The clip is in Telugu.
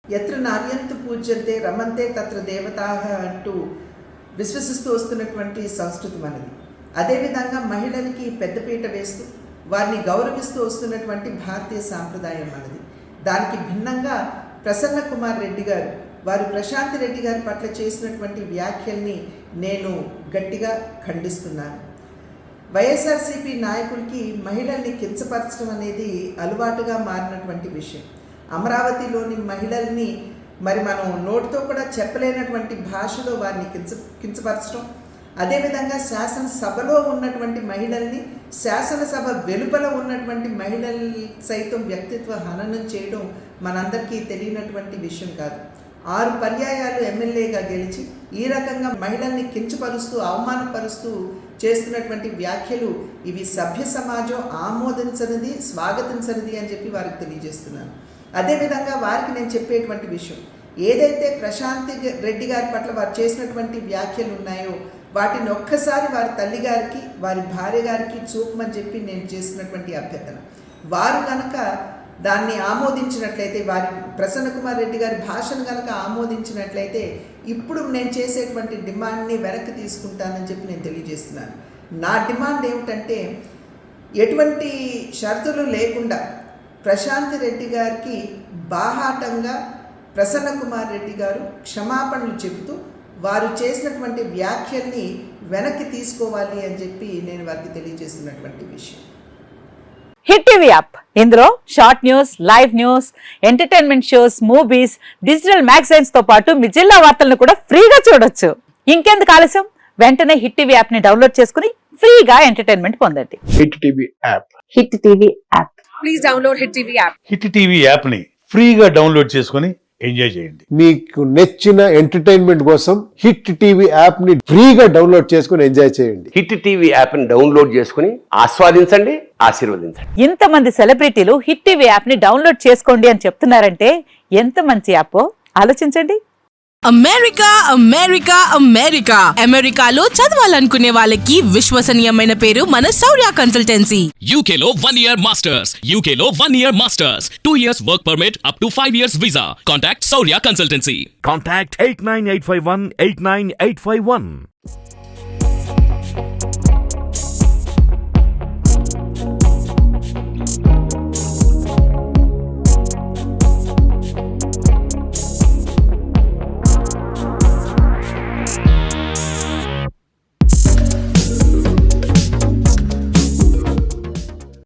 ఎత్ర నార్యంతు పూజ్యంతే రమంతే తత్ర దేవతాః అంటూ విశ్వసిస్తూ వస్తున్నటువంటి సంస్కృతి మనది. అదేవిధంగా మహిళలకి పెద్దపీట వేస్తూ వారిని గౌరవిస్తూ వస్తున్నటువంటి భారతీయ సాంప్రదాయం మనది. దానికి భిన్నంగా ప్రసన్న కుమార్ రెడ్డి గారు వారు ప్రశాంతి రెడ్డి గారి పట్ల చేసినటువంటి వ్యాఖ్యల్ని నేను గట్టిగా ఖండిస్తున్నాను. వైఎస్ఆర్సీపీ నాయకులకి మహిళల్ని కించపరచడం అనేది అలవాటుగా మారినటువంటి విషయం. అమరావతిలోని మహిళల్ని మరి మనం నోటితో కూడా చెప్పలేనటువంటి భాషలో వారిని కించపరచడం, అదేవిధంగా శాసనసభలో ఉన్నటువంటి మహిళల్ని శాసనసభ వెలుపల ఉన్నటువంటి మహిళలు సైతం వ్యక్తిత్వ హననం చేయడం మనందరికీ తెలియనటువంటి విషయం కాదు. 6 పర్యాయాలు ఎమ్మెల్యేగా గెలిచి ఈ రకంగా మహిళల్ని కించపరుస్తూ అవమానపరుస్తూ చేస్తున్నటువంటి వ్యాఖ్యలు ఇవి సభ్య సమాజం ఆమోదించనిది, స్వాగతించనిది అని చెప్పి వారికి తెలియజేస్తున్నాను. అదేవిధంగా వారికి నేను చెప్పేటువంటి విషయం, ఏదైతే ప్రశాంతి రెడ్డి గారి పట్ల వారు చేసినటువంటి వ్యాఖ్యలు ఉన్నాయో వాటిని ఒక్కసారి వారి తల్లి గారికి వారి భార్య గారికి చూపమని చెప్పి నేను చేసినటువంటి అభ్యర్థన. వారు కనుక దాన్ని ఆమోదించినట్లయితే, వారి ప్రసన్న కుమార్ రెడ్డి గారి భాషను కనుక ఆమోదించినట్లయితే ఇప్పుడు నేను చేసేటువంటి డిమాండ్ని వెనక్కి తీసుకుంటానని చెప్పి నేను తెలియజేస్తున్నాను. నా డిమాండ్ ఏమిటంటే, ఎటువంటి షరతులు లేకుండా ప్రశాంతి రెడ్డి గారికి బాహాటంగా ప్రసన్న కుమార్ రెడ్డి గారు క్షమాపణలు చెబుతూ వారు చేసినటువంటి వ్యాఖ్యల్ని వెనక్కి తీసుకోవాలి అని చెప్పి నేను వారికి తెలియజేస్తున్నటువంటి విషయం. హిట్ టీవీ యాప్, ఇందులో short news, live news, entertainment shows, movies, digital magazines తో పాటు మీ జిల్లా వార్తలను కూడా ఫ్రీగా చూడొచ్చు. ఇంకెందుకు ఆలస్యం, వెంటనే హిట్ టీవీ యాప్ ని డౌన్లోడ్ చేసుకుని ఫ్రీగా ఎంటర్టైన్మెంట్ పొందండి. Hit TV app. Hit TV app. Please download hit TV app. Hit TV app ని ఫ్రీగా డౌన్లోడ్ చేసుకుని ఎంజాయ్ చేయండి. మీకు నచ్చిన ఎంటర్టైన్మెంట్ కోసం హిట్ టీవీ యాప్ ని ఫ్రీగా డౌన్లోడ్ చేసుకుని ఎంజాయ్ చేయండి. హిట్ టీవీ యాప్ ని డౌన్లోడ్ చేసుకుని ఆస్వాదించండి, ఆశీర్వదించండి. ఇంతమంది సెలబ్రిటీలు హిట్ టీవీ యాప్ ని డౌన్లోడ్ చేసుకోండి అని చెప్తున్నారంటే ఎంత మంచి యాప్ ఆలోచించండి. అమెరికా అమెరికా అమెరికా అమెరికాలో చదవాలనుకునే వాళ్ళకి విశ్వసనీయమైన పేరు మన శౌర్య కన్సల్టెన్సీ. UK లో 1 year masters, UK లో 1 year masters, 2 years work permit up to 5 years visa. Contact Saurya Consultancy. Contact 89851 89851.